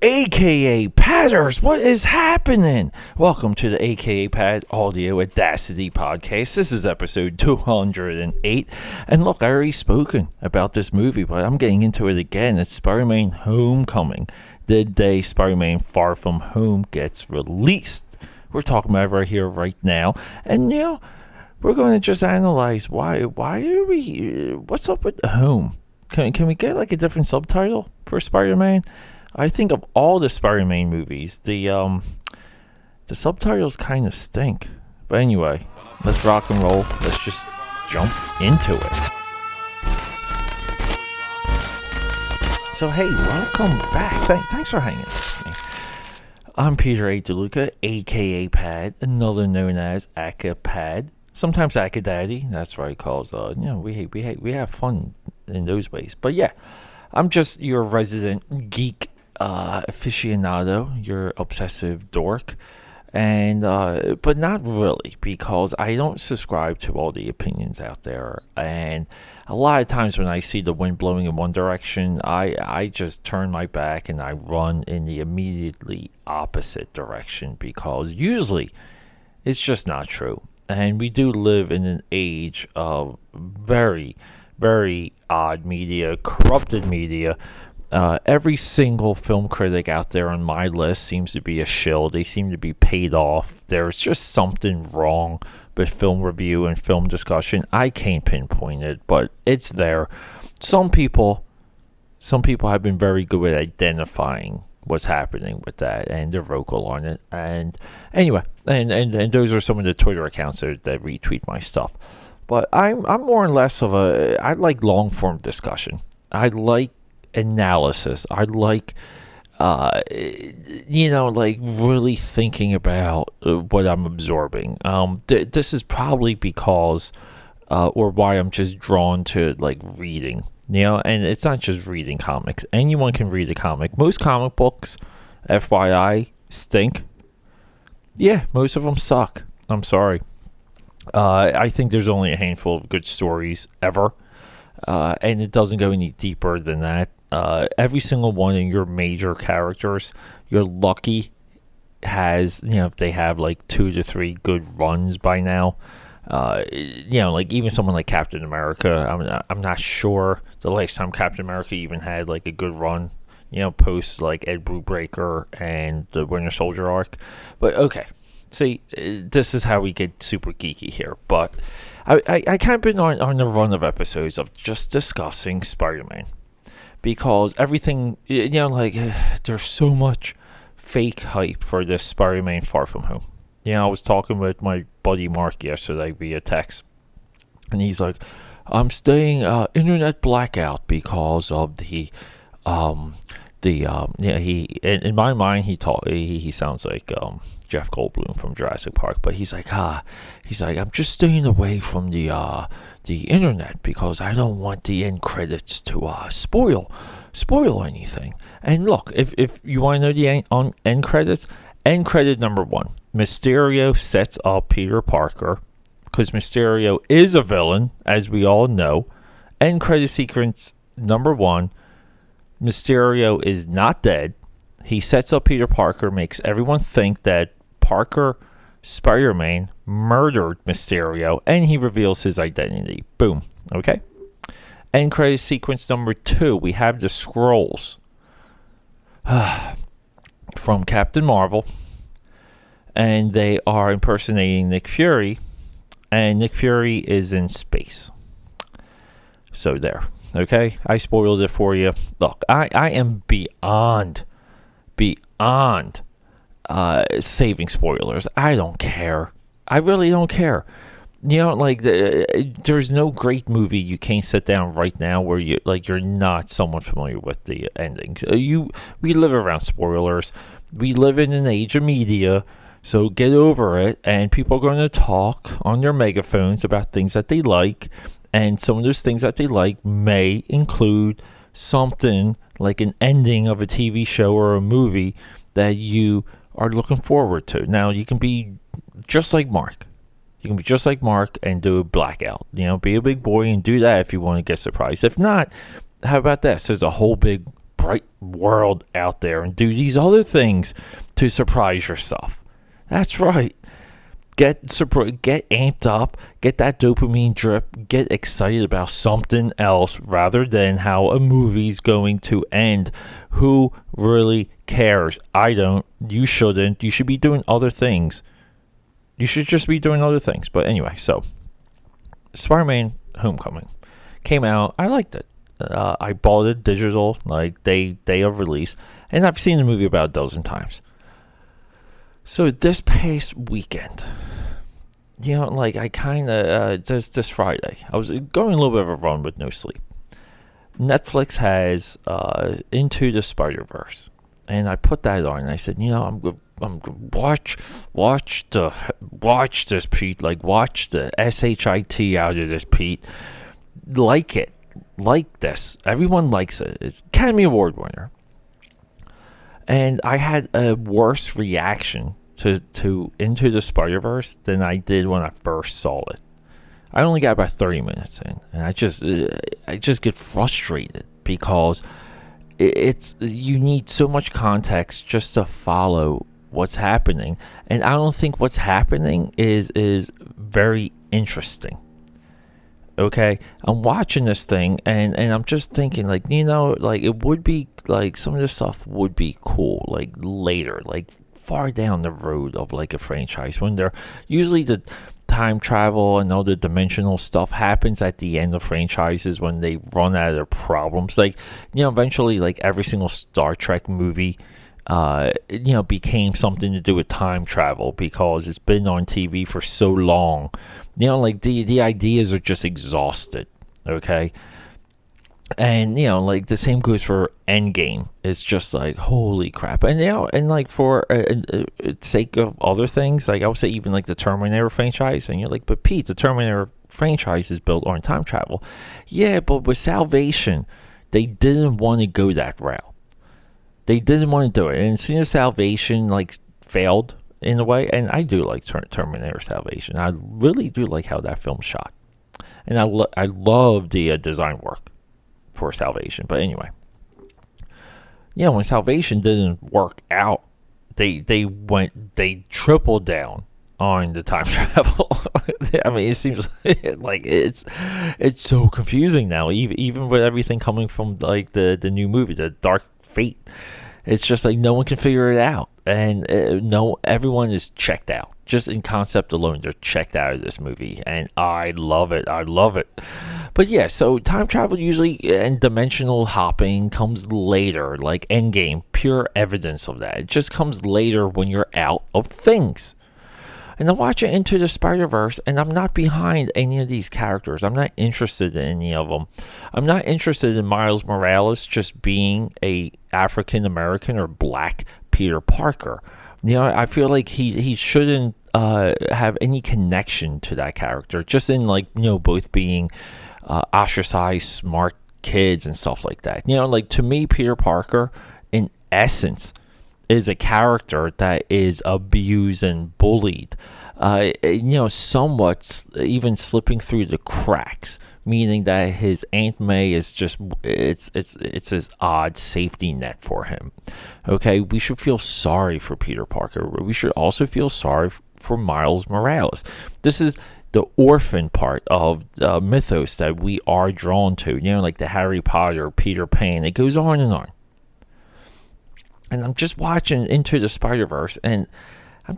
AKA Padders, what is happening? Welcome to the AKA Pad Audio Audacity Podcast. This is episode 208. And look, I already spoken about this movie, but I'm getting into it again. It's Spider-Man Homecoming, the day Spider-Man Far From Home gets released. We're talking about it right here, right now. And, we're going to just analyze why are we, what's up with the home? Can we get like a different subtitle for Spider-Man? I think of all the Spider-Man movies, the subtitles kind of stink. But anyway, let's rock and roll. Let's just jump into it. So hey, welcome back. Thanks for hanging with me. I'm Peter A. DeLuca, aka Pad, another known as AKAPAD. Sometimes AKADaddy. That's right, cause we have fun in those ways. But yeah, I'm just your resident geek aficionado, your obsessive dork, and but not really, because I don't subscribe to all the opinions out there, and a lot of times when I see the wind blowing in one direction, I just turn my back and I run in the immediately opposite direction, because usually it's just not true. And we do live in an age of very, very odd media, corrupted media. Every single film critic out there on my list seems to be a shill. They seem to be paid off. There's just something wrong with film review and film discussion. I can't pinpoint it, but it's there. Some people have been very good at identifying what's happening with that, and they're vocal on it. And anyway, and those are some of the Twitter accounts that retweet my stuff. But I'm more or less of I like long form discussion. I like analysis. I like like really thinking about what I'm absorbing. This is probably because or why I'm just drawn to like reading, and it's not just reading comics. Anyone can read a comic. Most comic books, FYI, stink. Yeah, most of them suck. I'm sorry. I think there's only a handful of good stories ever, and it doesn't go any deeper than that. Every single one of your major characters, you're lucky, has, if they have like 2 to 3 good runs by now. Like even someone like Captain America, I'm not sure the last time Captain America even had like a good run, post like Ed Brubaker and the Winter Soldier arc. But okay, see, this is how we get super geeky here. But I kind of been on the run of episodes of just discussing Spider-Man, because everything, there's so much fake hype for this Spider-Man Far From Home. I was talking with my buddy Mark yesterday via text, and he's like, I'm staying internet blackout because of he in my mind he sounds like Jeff Goldblum from Jurassic Park, but he's like I'm just staying away from the internet because I don't want the end credits to spoil anything. And look, if you want to know the end credits, end credit number 1, Mysterio sets up Peter Parker, because Mysterio is a villain, as we all know. End credit sequence number 1, Mysterio is not dead. He sets up Peter Parker, makes everyone think that Parker, Spider-Man, murdered Mysterio, and he reveals his identity. Boom. Okay? End credit sequence number 2, we have the scrolls from Captain Marvel, and they are impersonating Nick Fury, and Nick Fury is in space. So there. Okay? I spoiled it for you. Look, I am beyond saving spoilers. I don't care. I really don't care. There's no great movie you can't sit down right now where you're not somewhat familiar with the ending. We live around spoilers. We live in an age of media, so get over it. And people are going to talk on their megaphones about things that they like, and some of those things that they like may include something like an ending of a TV show or a movie that you are looking forward to. Now, you can be just like Mark. You can be just like Mark and do a blackout. Be a big boy and do that if you want to get surprised. If not, how about this? There's a whole big bright world out there and do these other things to surprise yourself. That's right. Get amped up, get that dopamine drip, get excited about something else rather than how a movie's going to end. Who really cares? I don't. You shouldn't. You should be doing other things. You should just be doing other things. But anyway, so Spider-Man Homecoming came out. I liked it. I bought it digital, like day of release, and I've seen the movie about a dozen times. So this past weekend, like I kind of, this Friday, I was going a little bit of a run with no sleep. Netflix has Into the Spider-Verse, and I put that on, and I said, I'm gonna watch this, Pete. Like, watch the shit out of this, Pete. Like this. Everyone likes it. It's Academy Award winner. And I had a worse reaction to Into the Spider-Verse than I did when I first saw it. I only got about 30 minutes in, and I just get frustrated because you need so much context just to follow what's happening, and I don't think what's happening is very interesting. Okay, I'm watching this thing and I'm just thinking, like, like it would be like some of this stuff would be cool, like later, like far down the road of like a franchise, when they're usually the time travel and all the dimensional stuff happens at the end of franchises when they run out of problems. Like, eventually, like every single Star Trek movie became something to do with time travel because it's been on TV for so long. Like the ideas are just exhausted, okay? And, like the same goes for Endgame. It's just like, holy crap. And, and like for sake of other things, like I would say even like the Terminator franchise, and you're like, but Pete, the Terminator franchise is built on time travel. Yeah, but with Salvation, they didn't want to go that route. They didn't want to do it. And as soon as Salvation like failed in a way, and I do like Terminator Salvation. I really do like how that film's shot. And I love the design work for Salvation. But anyway, when Salvation didn't work out, they tripled down on the time travel. I mean, it seems like it's so confusing now, even with everything coming from like the new movie, The Dark Fate. It's just like no one can figure it out, and everyone is checked out. Just in concept alone, they're checked out of this movie, and I love it. But yeah, so time travel usually and dimensional hopping comes later, like Endgame, pure evidence of that. It just comes later when you're out of things. And I'm watching Into the Spider-Verse, and I'm not behind any of these characters. I'm not interested in any of them. I'm not interested in Miles Morales just being a African American or black Peter Parker. I feel like he shouldn't have any connection to that character. Just in like both being ostracized, smart kids and stuff like that. Like to me, Peter Parker, in essence, is a character that is abused and bullied, somewhat even slipping through the cracks, meaning that his Aunt May is just it's this odd safety net for him. Okay, we should feel sorry for Peter Parker. We should also feel sorry for Miles Morales. This is the orphan part of the mythos that we are drawn to, like the Harry Potter, Peter Pan. It goes on and on. And I'm just watching Into the Spider-Verse, and I'm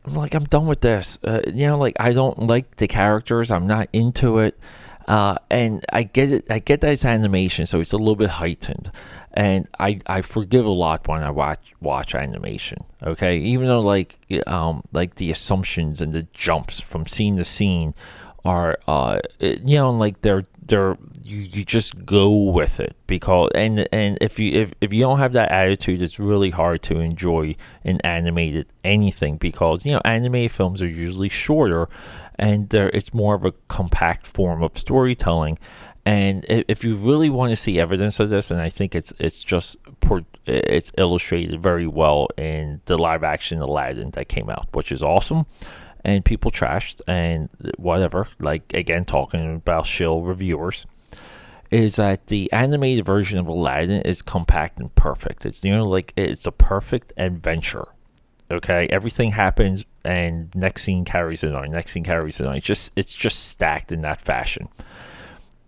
like, I'm done with this. Like I don't like the characters. I'm not into it. And I get it. I get that it's animation, so it's a little bit heightened. And I forgive a lot when I watch animation. Okay, even though like the assumptions and the jumps from scene to scene are like they're you just go with it, because and if you don't have that attitude, it's really hard to enjoy an animated anything, because animated films are usually shorter and it's more of a compact form of storytelling. And if you really want to see evidence of this, and I think it's illustrated very well in the live action Aladdin that came out, which is awesome. And people trashed and whatever, like again talking about shill reviewers. is that the animated version of Aladdin is compact and perfect. It's like it's a perfect adventure. Okay, everything happens, and next scene carries it on. Next scene carries it on. It's just stacked in that fashion.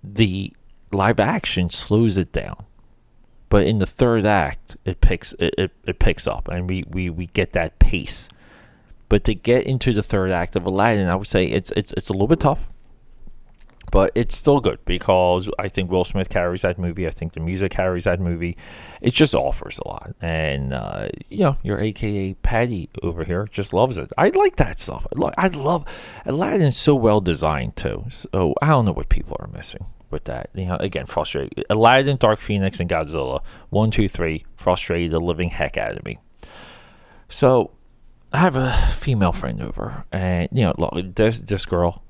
The live action slows it down, but in the third act, it picks up, and we get that pace. But to get into the third act of Aladdin, I would say it's a little bit tough. But it's still good because I think Will Smith carries that movie. I think the music carries that movie. It just offers a lot. And, your AKA Patty over here just loves it. I like that stuff. I love Aladdin's so well designed, too. So I don't know what people are missing with that. Again, frustrated. Aladdin, Dark Phoenix, and Godzilla. 1, 2, 3. Frustrated the living heck out of me. So I have a female friend over. And, this girl,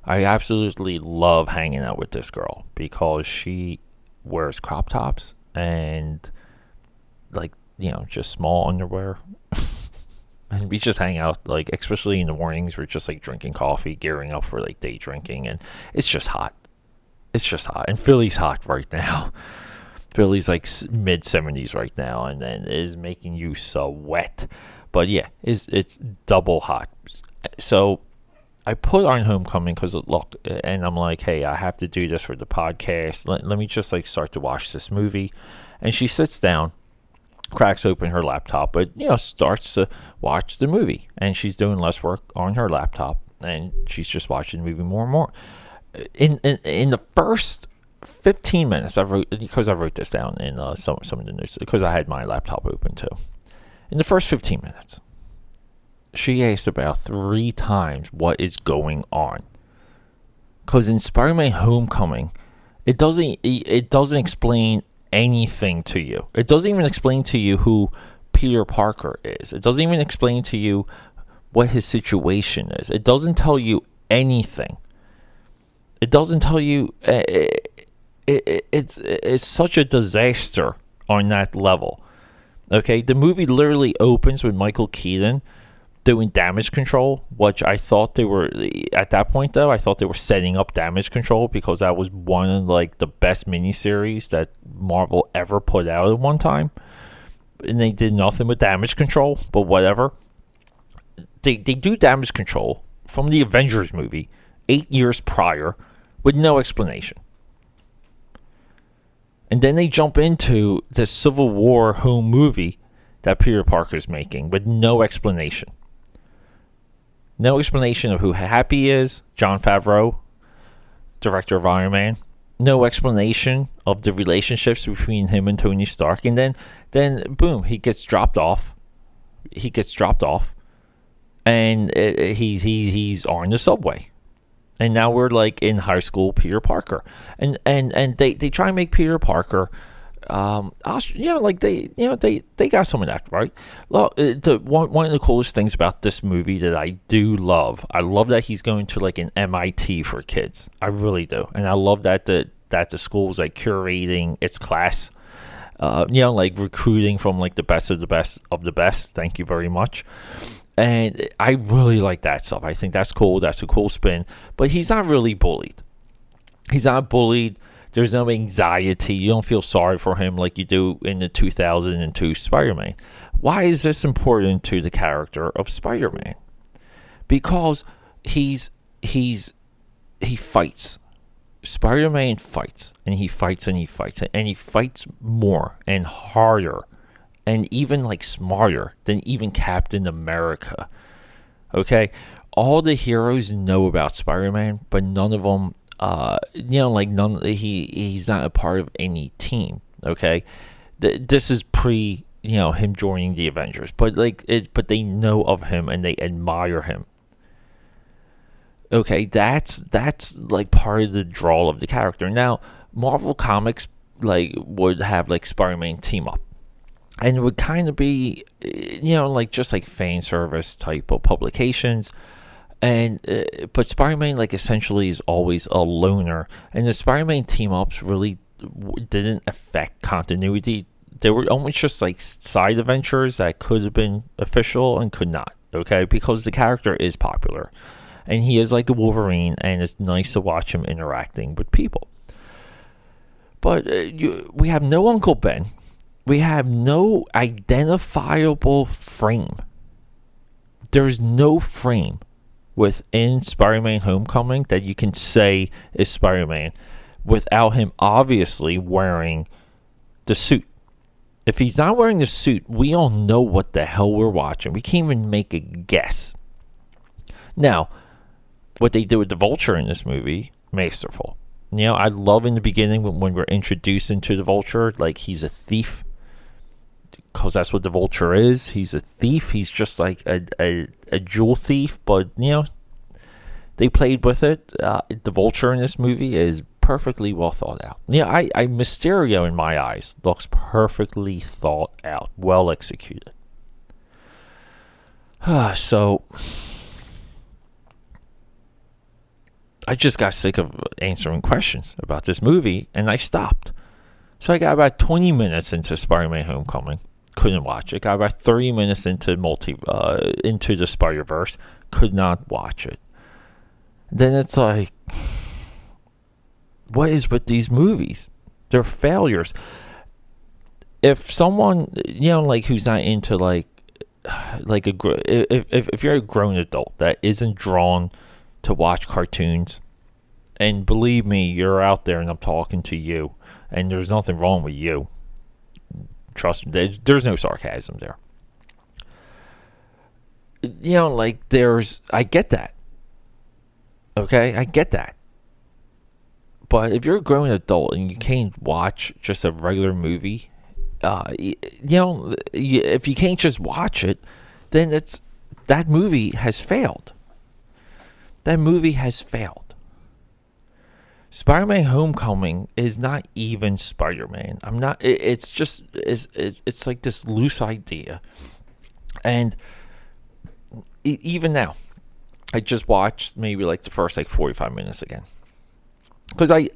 I absolutely love hanging out with this girl because she wears crop tops and just small underwear. And we just hang out, especially in the mornings, we're just drinking coffee, gearing up for day drinking, and it's just hot. It's just hot. And Philly's hot right now. Philly's mid 70s right now, and then it is making you sweat. But yeah, it's double hot. So I put on Homecoming because look, and I'm like, hey, I have to do this for the podcast. Let me just start to watch this movie. And she sits down, cracks open her laptop, but starts to watch the movie. And she's doing less work on her laptop, and she's just watching the movie more and more. In the first 15 minutes, I wrote this down in some of the notes because I had my laptop open too. In the first 15 minutes. She asked about 3 times what is going on. Because in Spider-Man Homecoming, it doesn't explain anything to you. It doesn't even explain to you who Peter Parker is. It doesn't even explain to you what his situation is. It doesn't tell you anything. It doesn't tell you. It's such a disaster on that level. Okay, the movie literally opens with Michael Keaton doing damage control, which I thought they were, at that point though, I thought they were setting up damage control because that was one of the best miniseries that Marvel ever put out at one time. And they did nothing with damage control, but whatever. They do damage control from the Avengers movie 8 years prior with no explanation. And then they jump into the Civil War home movie that Peter Parker's making with no explanation. No explanation of who Happy is, Jon Favreau, director of Iron Man. No explanation of the relationships between him and Tony Stark. And then boom, he gets dropped off. And he's on the subway. And now we're in high school Peter Parker. And they try and make Peter Parker they got some of that, right? Look, one of the coolest things about this movie that I do love, I love that he's going to an MIT for kids. I really do, and I love that the school's curating its class, recruiting from the best of the best of the best. Thank you very much. And I really like that stuff. I think that's cool. That's a cool spin. But he's not really bullied. There's no anxiety. You don't feel sorry for him like you do in the 2002 Spider-Man. Why is this important to the character of Spider-Man? Because he fights. Spider-Man fights, and he fights, and he fights, and he fights more and harder and even smarter than even Captain America. Okay? All the heroes know about Spider-Man, but none of them he's not a part of any team. Okay, this is pre him joining the Avengers, but but they know of him and they admire him. Okay, that's part of the draw of the character. Now, Marvel Comics would have Spider-Man team up, and it would kind of be just fan service type of publications. And but Spider-Man essentially is always a loner, and the Spider-Man team-ups really didn't affect continuity. They were almost just side adventures that could have been official and could not, okay, because the character is popular. And he is like a Wolverine, and it's nice to watch him interacting with people. But we have no Uncle Ben. We have no identifiable frame. There's no frame within Spider-Man Homecoming that you can say is Spider-Man without him obviously wearing the suit. If he's not wearing the suit, we all know what the hell we're watching. We can't even make a guess. Now, what they did with the Vulture in this movie, masterful. I love in the beginning when we're introduced into the Vulture, like he's a thief. Because that's what the Vulture is. He's a thief. He's just like a jewel thief. But, they played with it. The Vulture in this movie is perfectly well thought out. Mysterio in my eyes looks perfectly thought out, well executed. So I just got sick of answering questions about this movie, and I stopped. So I got about 20 minutes into Spider-Man Homecoming, couldn't watch it. Got about 30 minutes into into the Spider-Verse, could not watch it. Then it's like, what is with these movies? They're failures. If someone, who's not into if you're a grown adult that isn't drawn to watch cartoons, and believe me, you're out there and I'm talking to you, and there's nothing wrong with you. Trust me, there's no sarcasm there. I get that. Okay, I get that. But if you're a grown adult and you can't watch just a regular movie, if you can't just watch it, then that movie has failed. That movie has failed. Spider-Man Homecoming is not even Spider-Man. It's like this loose idea. And even now, I just watched maybe like the first 45 minutes again. Because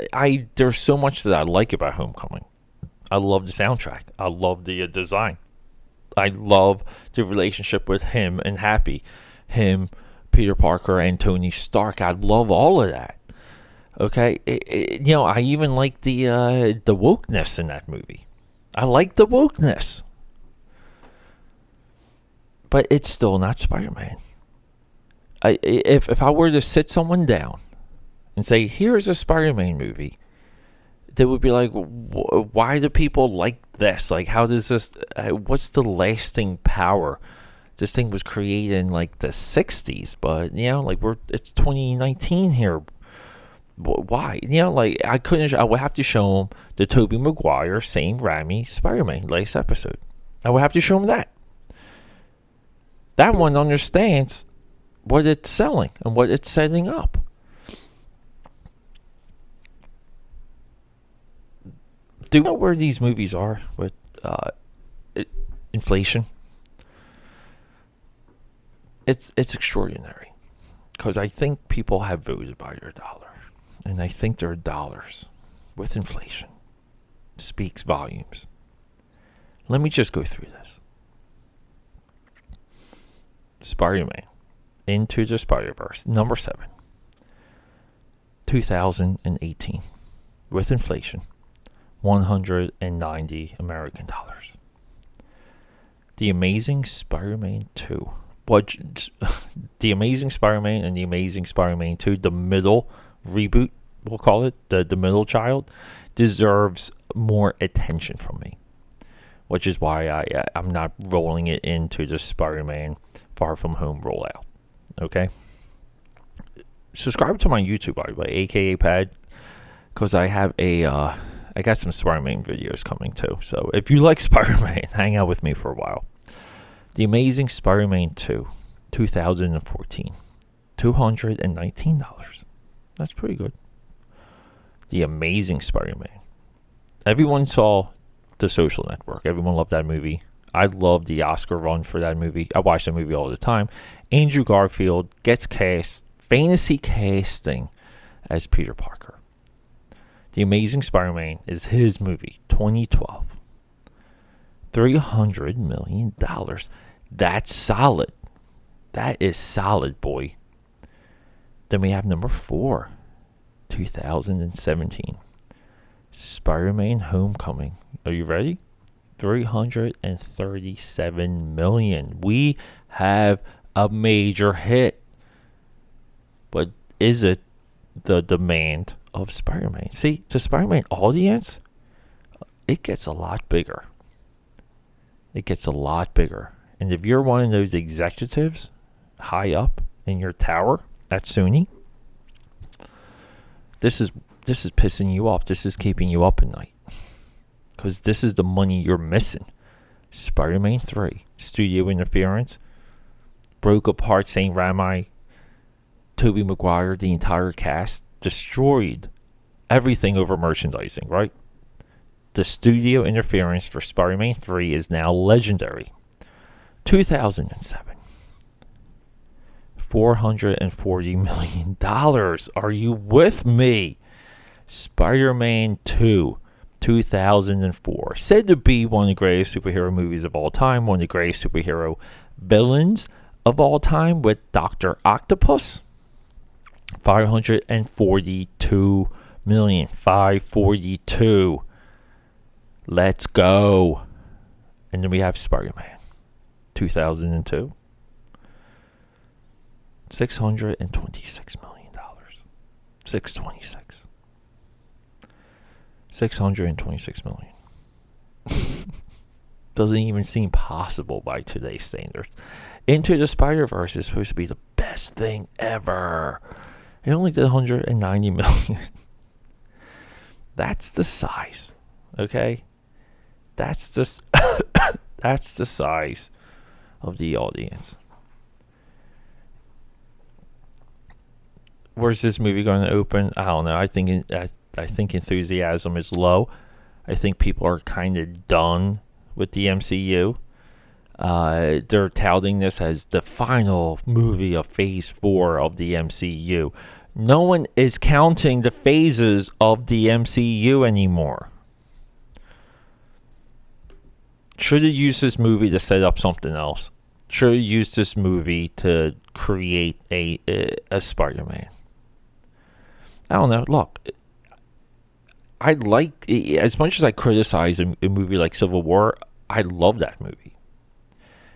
there's so much that I like about Homecoming. I love the soundtrack. I love the design. I love the relationship with him and Happy. Him, Peter Parker, and Tony Stark. I love all of that. Okay? I even like the wokeness in that movie. I like the wokeness. But it's still not Spider-Man. If I were to sit someone down and say, here's a Spider-Man movie, they would be like, why do people like this? Like, how does this, what's the lasting power? This thing was created in like the 60s, but, it's 2019 here. Why? I would have to show them the Tobey Maguire, Sam Raimi, Spider-Man last episode. I would have to show them that. That one understands what it's selling and what it's setting up. Do you know where these movies are with inflation? It's extraordinary, because I think people have voted by their dollar, and I think their dollars with inflation speaks volumes. Let me just go through this. Spider-Man Into the Spider-Verse, number 7, 2018, with inflation, $190 American dollars. The Amazing Spider-Man 2. The Amazing Spider-Man and The Amazing Spider-Man 2, the middle reboot, we'll call it, the middle child, deserves more attention from me. Which is why I'm not rolling it into the Spider-Man Far From Home rollout. Okay? Subscribe to my YouTube, by the way, AKAPAD, because I have I got some Spider-Man videos coming too. So if you like Spider-Man, hang out with me for a while. The Amazing Spider-Man 2, 2014, $219. That's pretty good. The Amazing Spider-Man. Everyone saw The Social Network. Everyone loved that movie. I love the Oscar run for that movie. I watch that movie all the time. Andrew Garfield gets cast, fantasy casting, as Peter Parker. The Amazing Spider-Man is his movie, 2012. $300 million. That's solid. That is solid, boy. Then we have number 4, 2017. Spider-Man Homecoming. Are you ready? $337 million. We have a major hit. But is it the demand of Spider-Man? See, the Spider-Man audience, it gets a lot bigger. It gets a lot bigger. And if you're one of those executives high up in your tower at Sony, this is pissing you off. This is keeping you up at night. Because this is the money you're missing. Spider-Man 3, studio interference, broke apart St. Raimi, Tobey Maguire, the entire cast, destroyed everything over merchandising, right? The studio interference for Spider-Man 3 is now legendary. 2007. $440 million. Are you with me? Spider-Man 2, 2004. Said to be one of the greatest superhero movies of all time, one of the greatest superhero villains of all time with Dr. Octopus. $542 million. 542. Let's go. And then we have Spider-Man 2002. $626 million. 626. $626 million. Doesn't even seem possible by today's standards. Into the Spider-Verse is supposed to be the best thing ever. It only did $190 million. That's the size. Okay? That's the size of the audience. Where's this movie going to open? I don't know. I think enthusiasm is low. I think people are kind of done with the MCU. They're touting this as the final movie of Phase 4 of the MCU. No one is counting the phases of the MCU anymore. Should have used this movie to set up something else. Should have used this movie to create a Spider-Man. I don't know. Look, I like, as much as I criticize a movie like Civil War, I love that movie.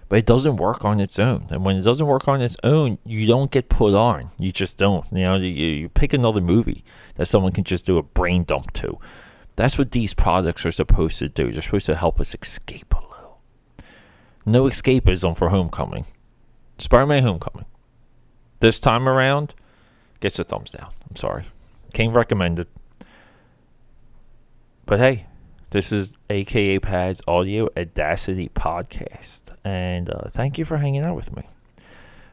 But it doesn't work on its own. And when it doesn't work on its own, you don't get put on. You just don't. You know, you pick another movie that someone can just do a brain dump to. That's what these products are supposed to do. They're supposed to help us escape a little. No escapism for Homecoming. Spider-Man Homecoming. This time around, gets a thumbs down. I'm sorry. Can't recommend it. But hey, this is AKAPAD's Audio Audacity Podcast. And thank you for hanging out with me.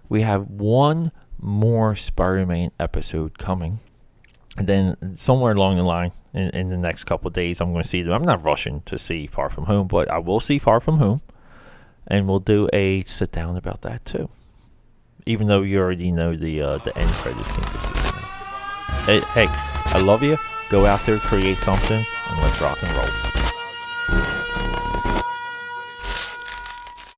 We have one more Spider-Man episode coming. And then somewhere along the line, in the next couple of days, I'm going to see them. I'm not rushing to see Far From Home, but I will see Far From Home. And we'll do a sit down about that too. Even though you already know the end credits scene this season. Hey, I love you. Go out there, create something, and let's rock and roll.